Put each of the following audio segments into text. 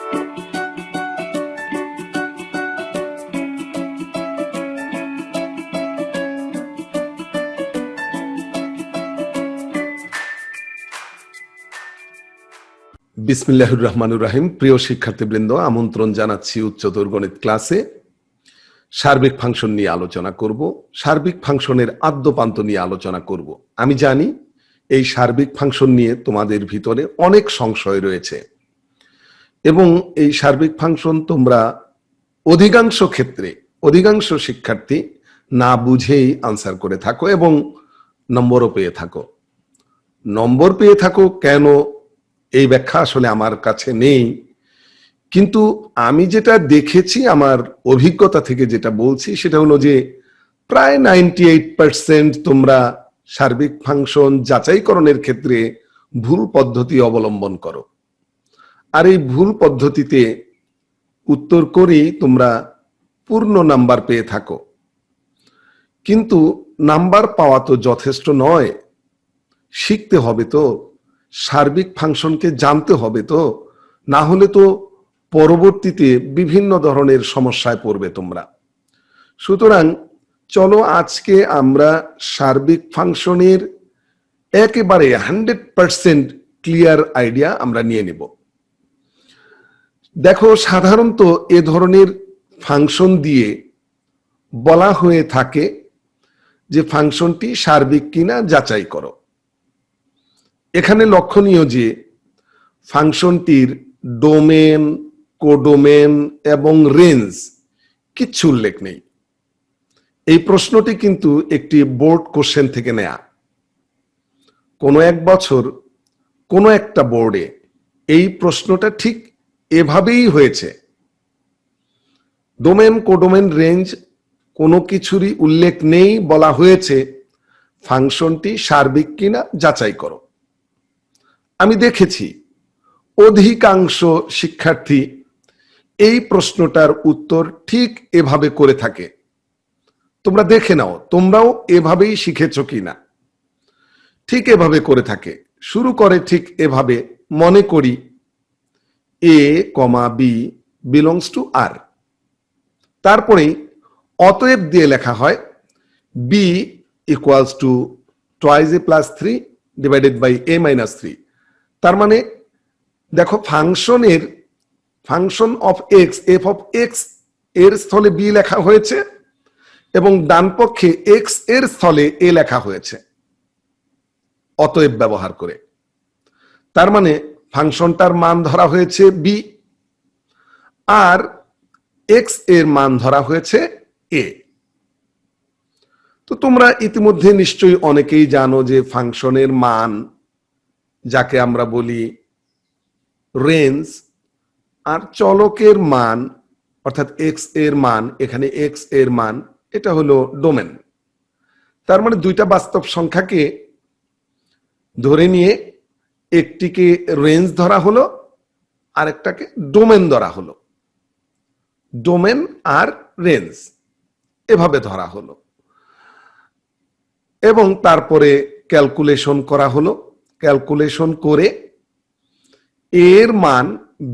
বিসমিল্লাহির রহমানির রহিম। প্রিয় শিক্ষার্থীবৃন্দ, আমন্ত্রণ জানাচ্ছি উচ্চতর গণিত ক্লাসে। সার্বিক ফাংশন নিয়ে আলোচনা করব, সার্বিক ফাংশনের আদ্যপান্ত নিয়ে আলোচনা করব। আমি জানি এই সার্বিক ফাংশন নিয়ে তোমাদের ভিতরে অনেক সংশয় রয়েছে এবং এই সার্বিক ফাংশন তোমরা অধিকাংশ ক্ষেত্রে অধিকাংশ শিক্ষার্থী না বুঝেই আনসার করে থাকো এবং নম্বরও পেয়ে থাকো। নম্বর পেয়ে থাকো কেন, এই ব্যাখ্যা আসলে আমার কাছে নেই, কিন্তু আমি যেটা দেখেছি, আমার অভিজ্ঞতা থেকে যেটা বলছি সেটা হলো যে প্রায় 98% তোমরা সার্বিক ফাংশন যাচাইকরণের ক্ষেত্রে ভুল পদ্ধতি অবলম্বন করো, আর এই ভুল পদ্ধতিতে উত্তর করেই তোমরা পূর্ণ নাম্বার পেয়ে থাকো। কিন্তু নাম্বার পাওয়া তো যথেষ্ট নয়, শিখতে হবে তো, সার্বিক ফাংশনকে জানতে হবে তো, না হলে তো পরবর্তীতে বিভিন্ন ধরনের সমস্যায় পড়বে তোমরা। সুতরাং চলো আজকে আমরা সার্বিক ফাংশনের একেবারে 100% ক্লিয়ার আইডিয়া আমরা নিয়ে নিব। দেখো, সাধারণত এ ধরনের ফাংশন দিয়ে বলা হয়ে থাকে যে ফাংশনটি সার্বিক কিনা যাচাই করো। এখানে লক্ষণীয় যে ফাংশনটির ডোমেন, কোডোমেন এবং রেঞ্জ কিচ্ছু উল্লেখ নেই। এই প্রশ্নটি কিন্তু একটি বোর্ড কোশ্চেন থেকে নেয়া। কোনো এক বছর কোনো একটা বোর্ডে এই প্রশ্নটা ঠিক এভাবেই হয়েছে। ডোমেন, কোডোমেন, রেঞ্জ কোনো কিছুরই উল্লেখ নেই, বলা হয়েছে ফাংশনটি সার্বিক কিনা যাচাই করো। আমি দেখেছি অধিকাংশ শিক্ষার্থী এই প্রশ্নটার উত্তর ঠিক এভাবে করে থাকে। তোমরা দেখে নাও, তোমরাও এভাবেই শিখেছো কিনা। ঠিক এভাবে করে থাকে, শুরু করে ঠিক এভাবে, মনে করি a, b belongs to r, তারপরে অতএব দিয়ে লেখা হয় b equals to twice a plus 3 divided by a minus 3। তার মানে দেখো, function of x, F of x এর স্থলে বি লেখা হয়েছে এবং ডান পক্ষে এক্স এর স্থলে এ লেখা হয়েছে অতএব ব্যবহার করে। তার মানে ফাংশনটার মান ধরা হয়েছে বি আর এক্স এর মান ধরা হয়েছে এ। তো তোমরা ইতিমধ্যে নিশ্চয়ই অনেকেই জানো যে ফাংশনের মান, যাকে আমরা বলি রেঞ্জ, আর চলকের মান অর্থাৎ এক্স এর মান, এখানে এক্স এর মান, এটা হলো ডোমেন। তার মানে দুইটা বাস্তব সংখ্যাকে ধরে নিয়ে একটিকে রেঞ্জ ধরা হলো, আরেকটাকে ডোমেন ধরা হলো। ডোমেন আর রেঞ্জ এভাবে ধরা হলো এবং তারপরে ক্যালকুলেশন করা হলো। ক্যালকুলেশন করে এর মান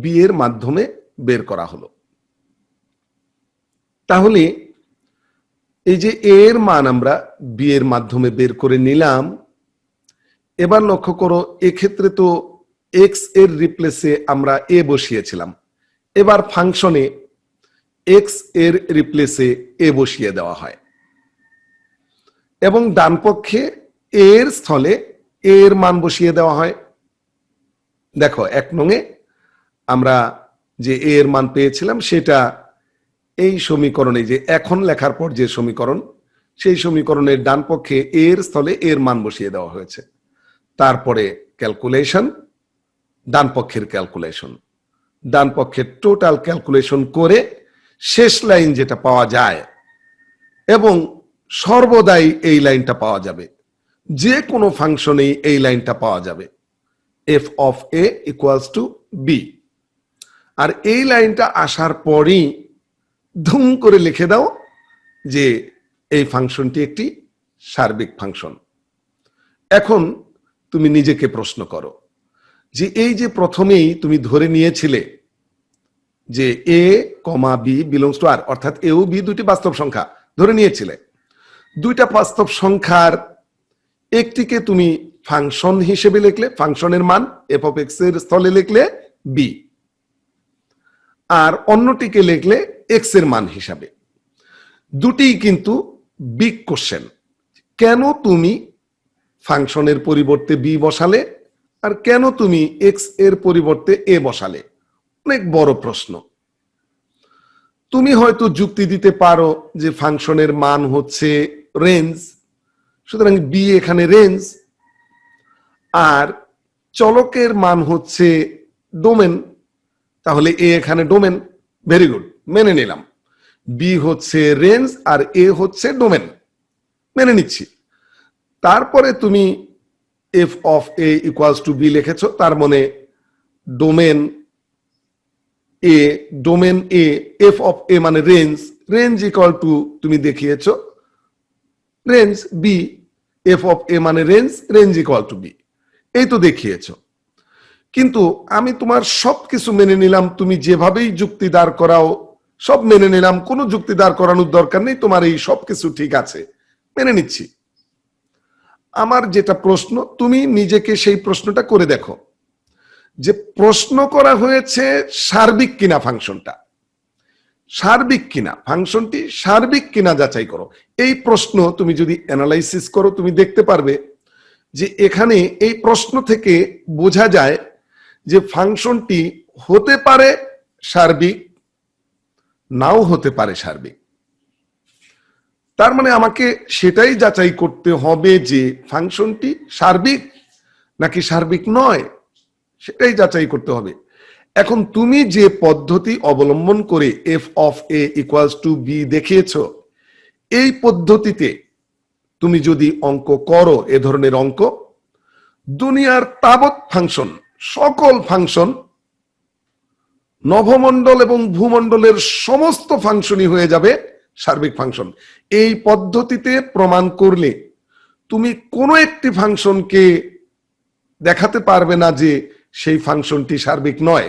বি এর মাধ্যমে বের করা হলো। তাহলে এই যে এর মান আমরা বি এর মাধ্যমে বের করে নিলাম। এবার লক্ষ্য করো, এক্ষেত্রে তো এক্স এর রিপ্লেসে আমরা এ বসিয়েছিলাম, এবার ফাংশনে এক্স এর রিপ্লেসে এ বসিয়ে দেওয়া হয় এবং ডান পক্ষে এর স্থলে এর মান বসিয়ে দেওয়া হয়। দেখো, 1 নঙে আমরা যে এর মান পেয়েছিলাম সেটা এই সমীকরণে, যে এখন লেখার পর যে সমীকরণ, সেই সমীকরণের ডান পক্ষে এর স্থলে এর মান বসিয়ে দেওয়া হয়েছে। তারপরে ক্যালকুলেশন, ডান পক্ষের ক্যালকুলেশন, ডান পক্ষের টোটাল ক্যালকুলেশন করে শেষ লাইন যেটা পাওয়া যায়, এবং সর্বদাই এই লাইনটা পাওয়া যাবে, যে কোনো ফাংশনেই এই লাইনটা পাওয়া যাবে, F of A equals to B. আর এই লাইনটা আসার পরই ধুম করে লিখে দাও যে এই ফাংশনটি একটি সার্বিক ফাংশন। এখন তুমি নিজেকে প্রশ্ন করো যে এই যে প্রথমেই তুমি ধরে নিয়েছিলে যে এ কমা বি বিলংস টু আর, অর্থাৎ এ ও বি দুটি বাস্তব সংখ্যা ধরে নিয়েছিলে। দুইটা বাস্তব সংখ্যার একটিকে তুমি ফাংশন হিসেবে লিখলে, ফাংশনের মান এফ অফ এক্স এর স্থলে লিখলে বি, আর অন্যটিকে লিখলে এক্স এর মান হিসাবে। দুটি কিন্তু বিগ কোশ্চেন। কেন তুমি ফাংশনের পরিবর্তে বি বসালে আর কেন তুমি এক্স এর পরিবর্তে এ বসালে? অনেক বড় প্রশ্ন। তুমি হয়তো যুক্তি দিতে পারো যে ফাংশনের মান হচ্ছে রেঞ্জ, সুতরাং বি এখানে রেঞ্জ, আর চলকের মান হচ্ছে ডোমেন, তাহলে এ এখানে ডোমেন। ভেরি গুড, মেনে নিলাম। বি হচ্ছে রেঞ্জ আর এ হচ্ছে ডোমেন, মেনে নিচ্ছি। তারপরে তুমি F of A equals to B লিখেছো, তার মানে domain A, domain A, F of A মানে রেঞ্জ, রেঞ্জ ইকুয়াল টু তুমি দেখিয়েছো range B, F of A মানে range, range equal to B, এই তো দেখিয়েছো। কিন্তু আমি তোমার সবকিছু মেনে নিলাম, তুমি যেভাবেই যুক্তি দাঁড় করাও সব মেনে নিলাম, কোনো যুক্তি দাঁড় করানোর দরকার নেই, তোমার এই সবকিছু ঠিক আছে, মেনে নিচ্ছি। আমার যেটা প্রশ্ন, তুমি নিজেকে সেই প্রশ্নটা করে দেখো যে প্রশ্ন করা হয়েছে সার্বিক কিনা ফাংশনটা, সার্বিক কিনা ফাংশনটি, সার্বিক কিনা যাচাই করো। এই প্রশ্ন তুমি যদি অ্যানালাইসিস করো তুমি দেখতে পারবে যে এখানে এই প্রশ্ন থেকে বোঝা যায় যে ফাংশনটি হতে পারে সার্বিক, নাও হতে পারে সার্বিক। তার মানে আমাকে সেটাই যাচাই করতে হবে যে ফাংশনটি সার্বিক নাকি সার্বিক নয়, সেটাই যাচাই করতে হবে। এখন তুমি যে পদ্ধতি অবলম্বন করে F of A equals to B দেখিয়েছো, এই পদ্ধতিতে তুমি যদি অঙ্ক করো, এ ধরনের অঙ্ক, দুনিয়ার তাবৎ ফাংশন, সকল ফাংশন, নভমণ্ডল এবং ভূমণ্ডলের সমস্ত ফাংশনই হয়ে যাবে সার্বিক ফাংশন। এই পদ্ধতিতে প্রমাণ করলে তুমি কোনো একটি ফাংশনকে দেখাতে পারবে না যে সেই ফাংশনটি সার্বিক নয়।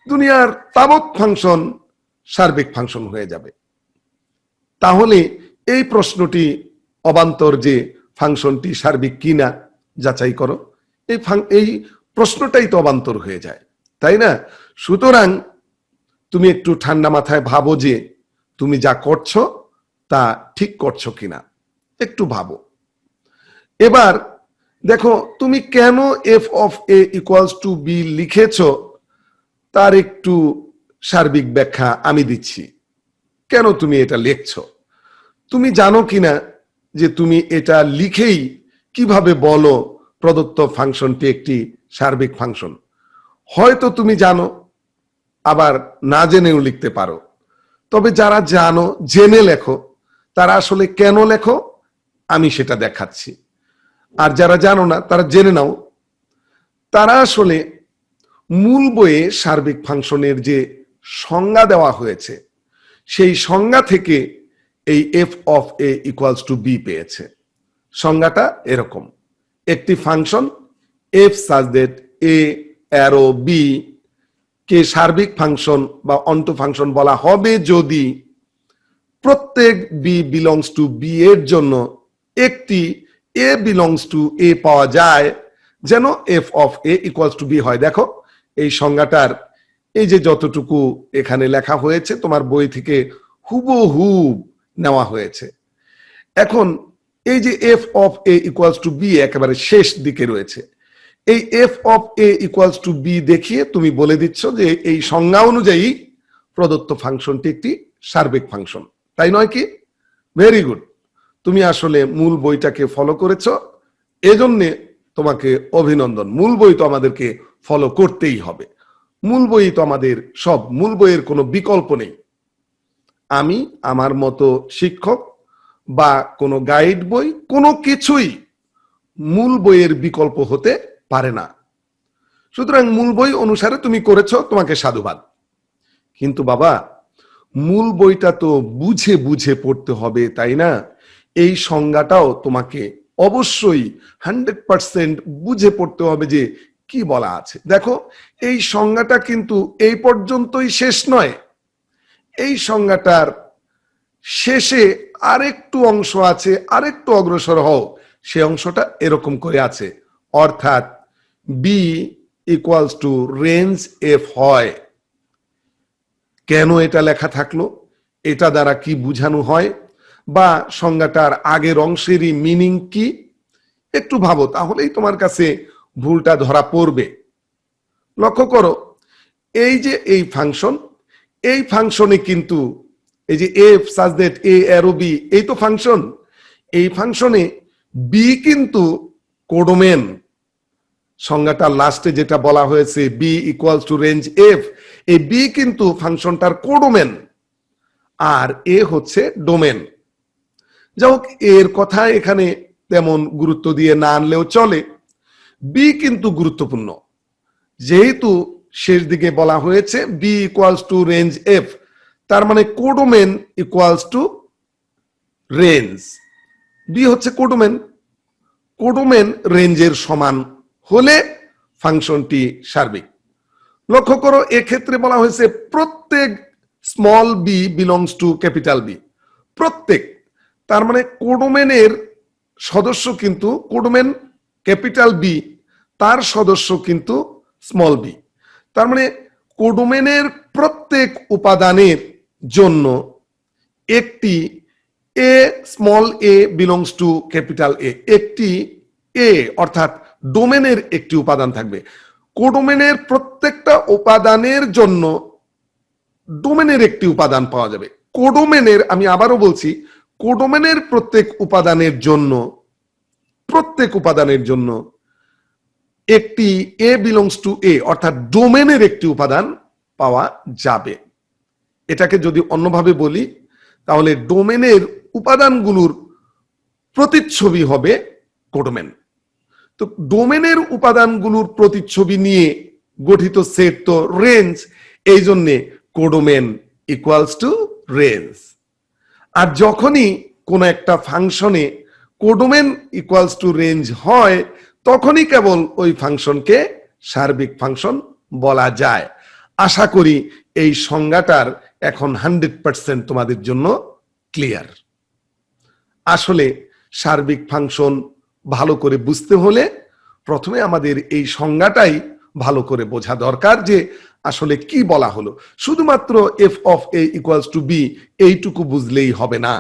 দুনিয়ার তাবৎ ফাংশন সার্বিক ফাংশন হয়ে যাবে। তাহলে এই প্রশ্নটি অবান্তর যে ফাংশনটি সার্বিক কিনা যাচাই করো, এই প্রশ্নটাই তো অবান্তর হয়ে যায়, তাই না? সুতরাং তুমি একটু ঠান্ডা মাথায় ভাবো যে তুমি যা করছো তা ঠিক করছো কিনা, একটু ভাবো। এবার দেখো তুমি কেন F of A equals to B লিখেছো তার একটু সার্বিক ব্যাখ্যা আমি দিচ্ছি। কেন তুমি এটা লিখছো তুমি জানো কিনা যে তুমি এটা লিখেই কিভাবে বলো প্রদত্ত ফাংশনটি একটি সার্বিক ফাংশন? হয়তো তুমি জানো, আবার না জেনেও লিখতে পারো। তবে যারা জানো, জেনে লেখো, তারা আসলে কেন লেখো আমি সেটা দেখাচ্ছি। আর যারা জানো না তারা জেনে নাও, তারা আসলে মূল বইয়ে সার্বিক ফাংশনের যে সংজ্ঞা দেওয়া হয়েছে সেই সংজ্ঞা থেকে এই F of A equals to B পেয়েছে। সংজ্ঞাটা এরকম: একটি function F such that A arrow B কে সার্বিক ফাংশন বা অন্টো ফাংশন বলা হবে যদি প্রত্যেক বি বিলংস টু বি এর জন্য একটি এ বিলংস টু এ পাওয়া যায়, যেন F of A equals to B হয়। দেখো এই সংজ্ঞাটার এই যে যতটুকু এখানে লেখা হয়েছে তোমার বই থেকে হুবহু নেওয়া হয়েছে। এখন এই যে F of A equals to B একেবারে শেষ দিকে রয়েছে, এই F of A equals to B দেখিয়ে তুমি বলে দিচ্ছ যে এই সংজ্ঞা অনুযায়ী প্রদত্ত ফাংশনটি একটি সার্বিক ফাংশন, তাই নয় কি? ভেরি গুড, তুমি আসলে মূল বইটাকে ফলো করেছো, এজন্যে তোমাকে অভিনন্দন। মূল বই তো আমাদেরকে ফলো করতেই হবে, মূল বই তো আমাদের সব, মূল বইয়ের কোনো বিকল্প নেই। আমি আমার মতো শিক্ষক বা কোনো গাইড বই, কোনো কিছুই মূল বইয়ের বিকল্প হতে পারে না। সুতরাং মূল বই অনুসারে তুমি করেছো, তোমাকে সাধুবাদ। কিন্তু বাবা, মূল বইটা তো বুঝে বুঝে পড়তে হবে, তাই না? এই সংজ্ঞাটাও তোমাকে অবশ্যই 100% বুঝে পড়তে হবে যে কি বলা আছে দেখো, এই সংজ্ঞাটা কিন্তু এই পর্যন্তই শেষ নয়। এই সংজ্ঞাটার শেষে আরেকটু অংশ আছে, আরেকটু অগ্রসর হও, সে অংশটা এরকম করে আছে, অর্থাৎ B equals to range F হয়। কেন এটা লেখা থাকলো, এটা দ্বারা কি বুঝানো হয়, বা সংজ্ঞাটার আগের অংশেরই মিনিং কি, একটু ভাবো, তাহলেই তোমার কাছে ভুলটা ধরা পড়বে। লক্ষ্য করো, এই যে এই ফাংশন, এই ফাংশনে কিন্তু এই যে F such that A arrow B, এই তো ফাংশন। এই ফাংশনে বি কিন্তু কোডোমেন। সংজ্ঞাটার লাস্টে যেটা বলা হয়েছে B equals to range F, এই বি কিন্তু ফাংশনটার কোডোমেন, আর এ হচ্ছে ডোমেন। যাই হোক, এর কথা এখানে তেমন গুরুত্ব দিয়ে না আনলেও চলে। বি কিন্তু গুরুত্বপূর্ণ, যেহেতু শেষ দিকে বলা হয়েছে B equals to range F, তার মানে codomain equals to range. B হচ্ছে কোডোমেন, কোডোমেন রেঞ্জের সমান হলে ফাংশনটি সার্বিক। লক্ষ্য করো, এক্ষেত্রে বলা হয়েছে প্রত্যেক small b belongs to capital B. প্রত্যেক, তার মানে কোডোমেনের সদস্য কিন্তু কোডোমেন ক্যাপিটাল বি, তার সদস্য কিন্তু স্মল বি। তার মানে কোডোমেনের প্রত্যেক উপাদানের জন্য একটি A small A belongs to capital A, একটি এ অর্থাৎ ডোমেনের একটি উপাদান থাকবে। কোডোমেনের প্রত্যেকটা উপাদানের জন্য ডোমেনের একটি উপাদান পাওয়া যাবে। কোডোমেনের, আমি আবারও বলছি, কোডোমেনের প্রত্যেক উপাদানের জন্য একটি এ বিলংস টু এ অর্থাৎ ডোমেনের একটি উপাদান পাওয়া যাবে। এটাকে যদি অন্যভাবে বলি, তাহলে ডোমেনের উপাদানগুলোর প্রতিচ্ছবি হবে কোডোমেন। তো ডোমেনের উপাদানগুলোর প্রতিচ্ছবি নিয়ে গঠিত সেট তো রেঞ্জ, এই জন্যে কোডোমেন ইকুয়ালস টু রেঞ্জ। আর যখনই কোন একটা ফাংশনে কোডোমেন ইকুয়ালস টু রেঞ্জ হয়, তখনই কেবল ওই ফাংশনকে সার্বিক ফাংশন বলা যায়। আশা করি এই সংজ্ঞাটার এখন 100% তোমাদের জন্য ক্লিয়ার। আসলে সার্বিক ফাংশন ভালো করে বুঝতে হলে প্রথমে আমাদের এই সংজ্ঞাটাই ভালো করে বোঝা দরকার, যে আসলে কি বলা হলো। শুধুমাত্র f of A equals to b এইটুকু বুঝলেই হবে না।